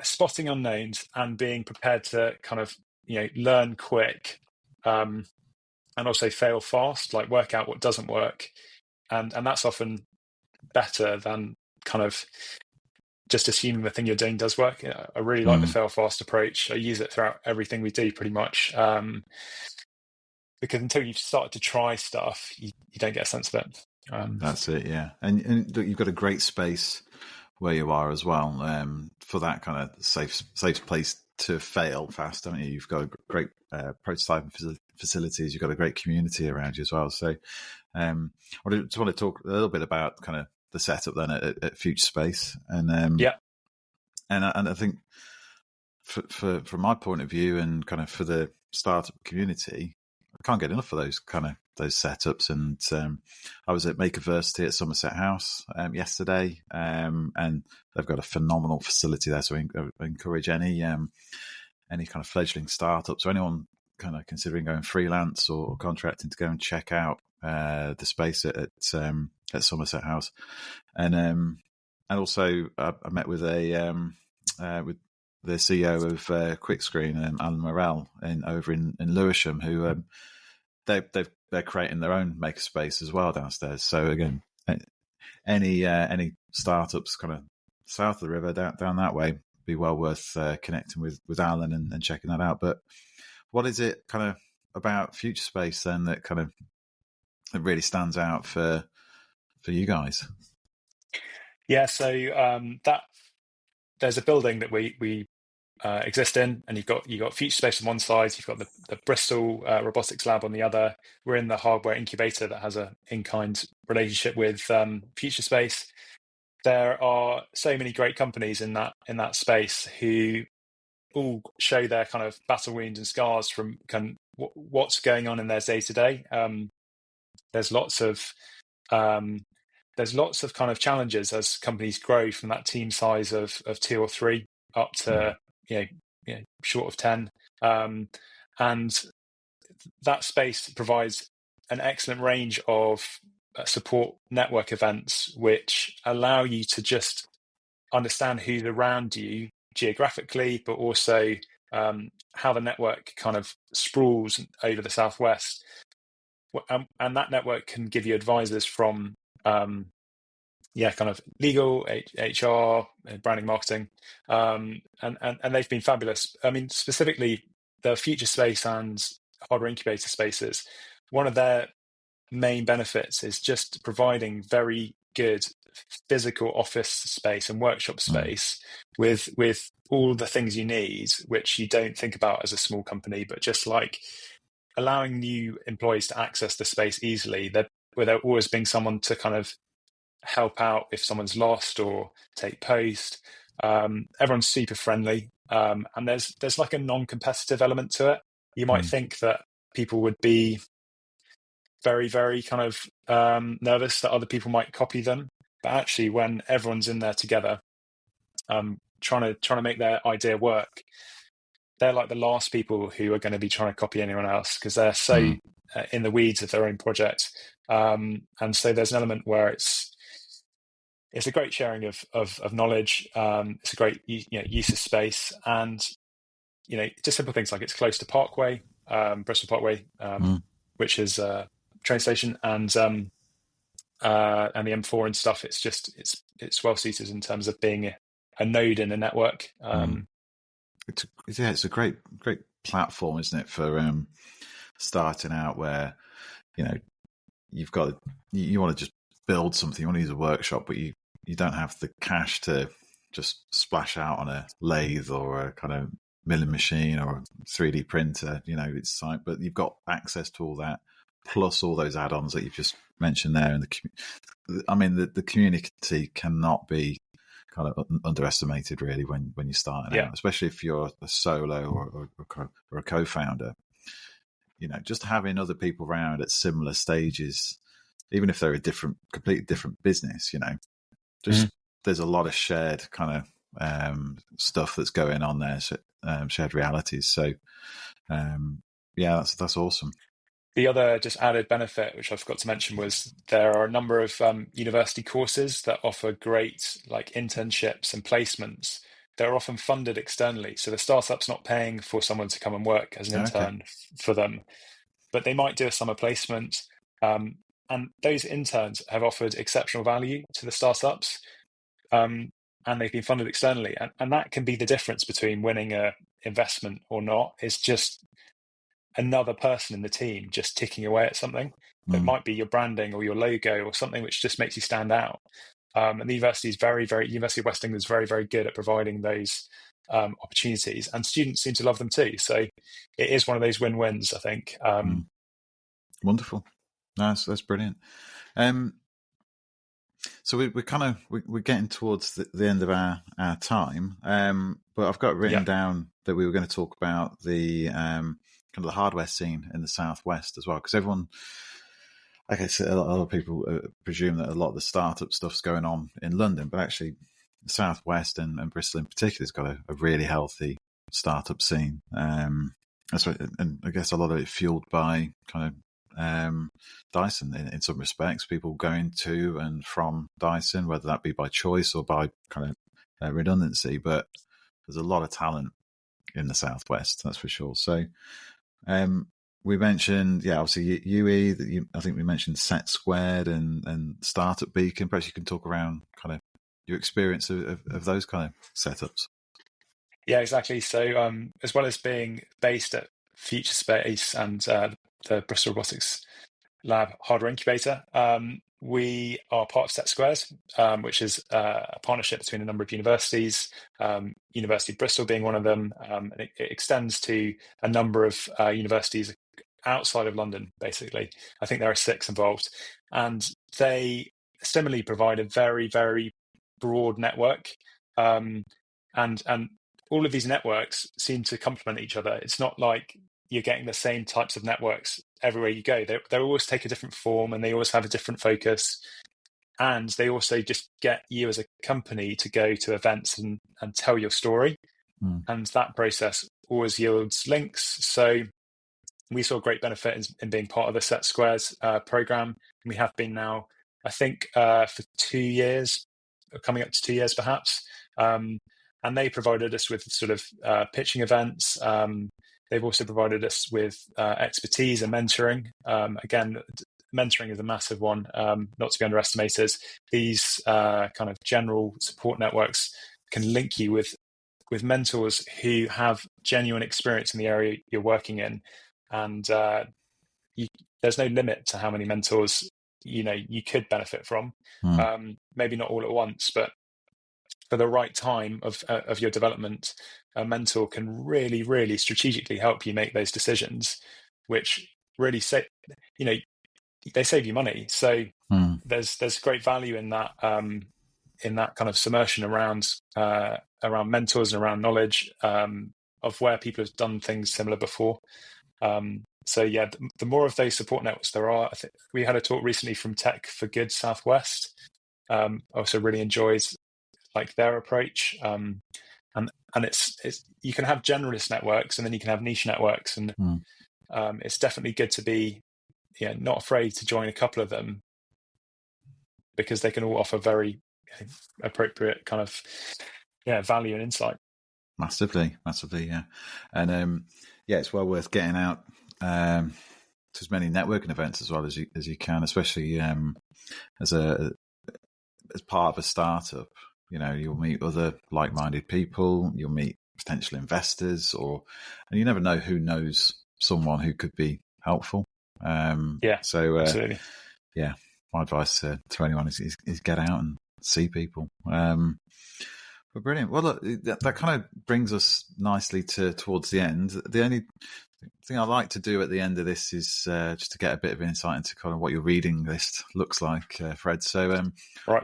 spotting unknowns and being prepared to kind of learn quick, and also fail fast, like work out what doesn't work, and that's often better than kind of just assuming the thing you're doing does work. I really like the fail fast approach. I use it throughout everything we do pretty much, because until you've started to try stuff, you don't get a sense of it. That's it, yeah. And you've got a great space where you are as well, for that kind of safe place to fail fast, haven't you? You've got a great prototyping facilities. You've got a great community around you as well. So I just want to talk a little bit about kind of the setup then at Future Space, and I think from my point of view, and kind of for the startup community, I can't get enough of those setups. And I was at Makerversity at Somerset House yesterday, and they've got a phenomenal facility there. So I encourage any kind of fledgling startups or anyone kind of considering going freelance or contracting to go and check out the space at Somerset House. And also I met with with the CEO of QuickScreen, Alan Morell, over in Lewisham, who they're creating their own makerspace as well downstairs. So again, any startups kind of south of the river down that way, be well worth connecting with Alan and checking that out. But what is it kind of about Future Space then that kind of it really stands out for you guys? Yeah, so that there's a building that we exist in, and you've got FutureSpace on one side, you've got the Bristol robotics lab on the other. We're in the hardware incubator that has a in-kind relationship with FutureSpace. There are so many great companies in that space who all show their kind of battle wounds and scars from what's going on in their day to day. There's lots of kind of challenges as companies grow from that team size of 2 or 3 up to short of 10, and that space provides an excellent range of support network events which allow you to just understand who's around you geographically, but also how the network kind of sprawls over the Southwest. And that network can give you advisors from kind of legal, HR, branding, marketing, and they've been fabulous. I mean, specifically the Future Space and Hardware Incubator spaces, one of their main benefits is just providing very good physical office space and workshop space with all the things you need, which you don't think about as a small company, but just like allowing new employees to access the space easily, without always being someone to kind of help out if someone's lost or take post. Everyone's super friendly, and there's like a non-competitive element to it. You might think that people would be very, very kind of nervous that other people might copy them, but actually, when everyone's in there together, trying to make their idea work, they're like the last people who are going to be trying to copy anyone else because they're so in the weeds of their own project. And so there's an element where it's a great sharing of knowledge. It's a great use of space, and just simple things like it's close to Parkway, Bristol Parkway, which is a train station, and the M4 and stuff. It's well suited in terms of being a node in a network. It's a great platform, isn't it, for starting out, where you want to just build something, you want to use a workshop, but you don't have the cash to just splash out on a lathe or a kind of milling machine or a 3D printer, it's like, but you've got access to all that, plus all those add-ons that you've just mentioned there. And the community cannot be kind of underestimated, really, when you're starting out, especially if you're a solo or a co-founder. Just having other people around at similar stages, even if they're a completely different business, there's a lot of shared kind of stuff that's going on there, shared realities. So, that's awesome. The other just added benefit, which I forgot to mention, was there are a number of university courses that offer great like internships and placements. They're often funded externally. So the startup's not paying for someone to come and work as an intern for them, but they might do a summer placement. And those interns have offered exceptional value to the startups, and they've been funded externally. And that can be the difference between winning a investment or not. It's just another person in the team just ticking away at something. It might be your branding or your logo or something which just makes you stand out. And the University of West England is very, very good at providing those opportunities, and students seem to love them too. So it is one of those win-wins, I think. Wonderful. That's brilliant. So we're getting towards the end of our time, but I've got written down that we were going to talk about the kind of the hardware scene in the Southwest as well, because everyone, I guess, a lot of people presume that a lot of the startup stuff's going on in London, but actually the Southwest and Bristol in particular has got a really healthy startup scene. That's right, and I guess a lot of it fueled by kind of Dyson in some respects, people going to and from Dyson, whether that be by choice or by kind of redundancy, but there's a lot of talent in the Southwest, that's for sure. So we mentioned, obviously UE, I think we mentioned Set Squared and Startup Beacon. Perhaps you can talk around kind of your experience of those kind of setups. Yeah, exactly. So as well as being based at Future Space and the Bristol Robotics Lab Hardware Incubator, we are part of Set Squares, which is a partnership between a number of universities, University of Bristol being one of them. And it extends to a number of universities outside of London, basically. I think there are 6 involved. And they similarly provide a very, very broad network. And all of these networks seem to complement each other. It's not like you're getting the same types of networks everywhere you go. They always take a different form, and they always have a different focus. And they also just get you as a company to go to events and tell your story. And that process always yields links. So we saw great benefit in being part of the Set Squares program. We have been now, I think, for 2 years, coming up to 2 years perhaps. And they provided us with sort of pitching events. They've also provided us with expertise and mentoring. Again, mentoring is a massive one, not to be underestimated. These kind of general support networks can link you with mentors who have genuine experience in the area you're working in. And there's no limit to how many mentors you could benefit from. Maybe not all at once, but for the right time of your development, a mentor can really, really strategically help you make those decisions, which really they save you money. So there's great value in that kind of submersion around mentors and around knowledge of where people have done things similar before. So yeah, the more of those support networks there are. I think we had a talk recently from Tech for Good Southwest. Also really enjoyed like their approach, and it's you can have generalist networks and then you can have niche networks, and it's definitely good to be not afraid to join a couple of them, because they can all offer very appropriate kind of value and insight. Massively, yeah. And it's well worth getting out to as many networking events as well as you can, especially as part of a startup. You'll meet other like-minded people, you'll meet potential investors, and you never know who knows someone who could be helpful. So absolutely. Yeah, my advice to anyone is get out and see people. But brilliant. Well, look, that kind of brings us nicely towards the end. The only thing I like to do at the end of this is just to get a bit of insight into kind of what your reading list looks like, Fred. So, right.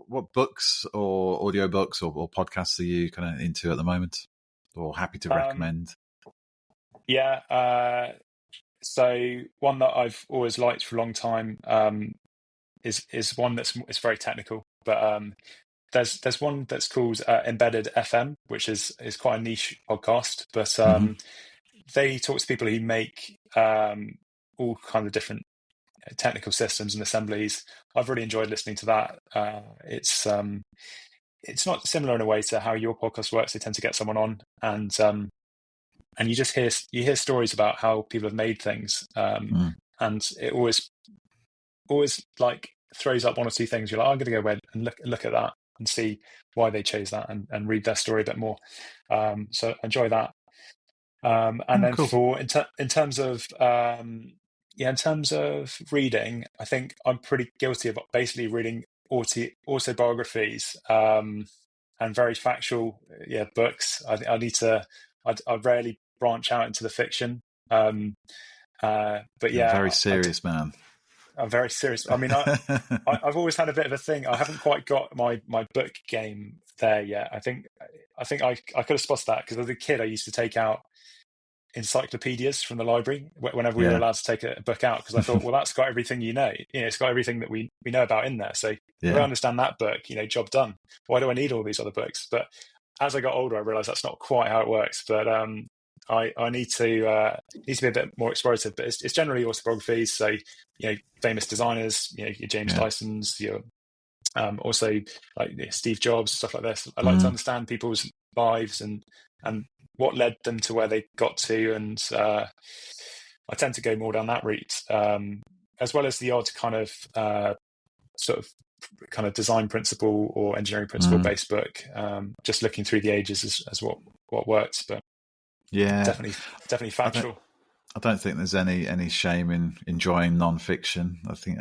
What books or audiobooks or podcasts are you kind of into at the moment, or happy to recommend? So one that I've always liked for a long time is one it's very technical, but there's one that's called Embedded FM, which is quite a niche podcast, but they talk to people who make all kinds of different technical systems and assemblies. I've really enjoyed listening to that. It's not similar in a way to how your podcast works. They tend to get someone on, and you just hear stories about how people have made things, and it always like throws up one or two things. You're like, I'm going to go away and look at that and see why they chose that, and read their story a bit more. So enjoy that. And then cool. In terms of reading, I think I'm pretty guilty of basically reading autobiographies and very factual books. I rarely branch out into the fiction. But you're a very serious man. I'm very serious. I mean, I've always had a bit of a thing. I haven't quite got my book game there yet. I think I could have spotted that, because as a kid I used to take out encyclopedias from the library whenever we were allowed to take a book out, because I thought, well, that's got everything it's got everything that we know about in there. So if I understand that book, job done. Why do I need all these other books? But as I got older, I realized that's not quite how it works. But I need to be a bit more explorative. But it's generally autobiographies. So famous designers, your James Dysons, your also like Steve Jobs, stuff like this. I like to understand people's lives and what led them to where they got to, and I tend to go more down that route, as well as the odd kind of sort of kind of design principle or engineering principle based book, just looking through the ages as what works, but definitely factual. I don't think there's any shame in enjoying non-fiction. I think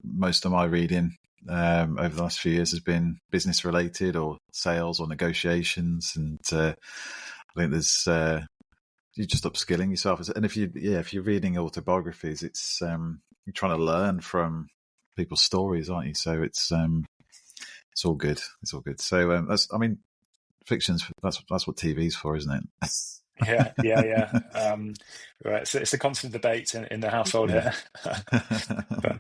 most of my reading over the last few years has been business related or sales or negotiations, and I think there's you're just upskilling yourself. And if you're reading autobiographies, it's you're trying to learn from people's stories, aren't you? So it's all good. It's all good. So fiction's that's what TV's for, isn't it? Yeah. Right. So it's a constant debate in the household here. But,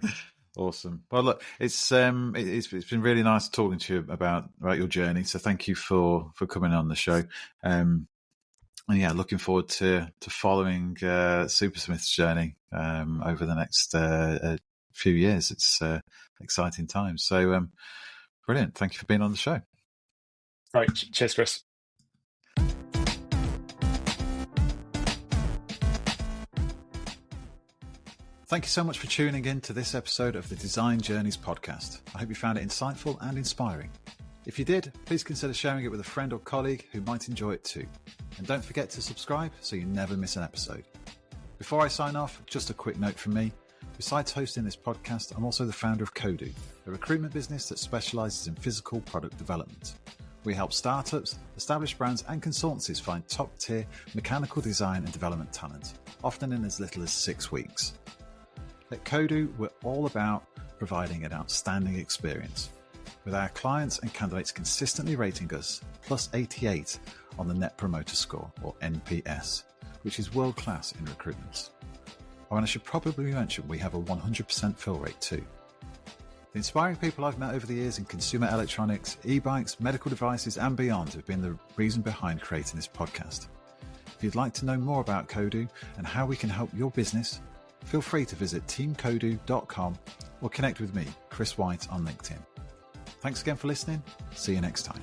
awesome. Well, look, it's been really nice talking to you about your journey. So thank you for coming on the show. And yeah, looking forward to following SuperSmith's journey over the next few years. It's exciting times. So brilliant. Thank you for being on the show. right. Cheers, Chris. Thank you so much for tuning in to this episode of the Design Journeys podcast. I hope you found it insightful and inspiring. If you did, please consider sharing it with a friend or colleague who might enjoy it too. And don't forget to subscribe so you never miss an episode. Before I sign off, just a quick note from me. Besides hosting this podcast, I'm also the founder of Kodu, a recruitment business that specialises in physical product development. We help startups, established brands and consultancies find top-tier mechanical design and development talent, often in as little as 6 weeks. At Kodu, we're all about providing an outstanding experience, with our clients and candidates consistently rating us plus 88 on the Net Promoter Score, or NPS, which is world-class in recruitment. Oh, and I should probably mention we have a 100% fill rate too. The inspiring people I've met over the years in consumer electronics, e-bikes, medical devices and beyond have been the reason behind creating this podcast. If you'd like to know more about Kodu and how we can help your business, feel free to visit teamkodu.com or connect with me, Chris Whyte, on LinkedIn. Thanks again for listening. See you next time.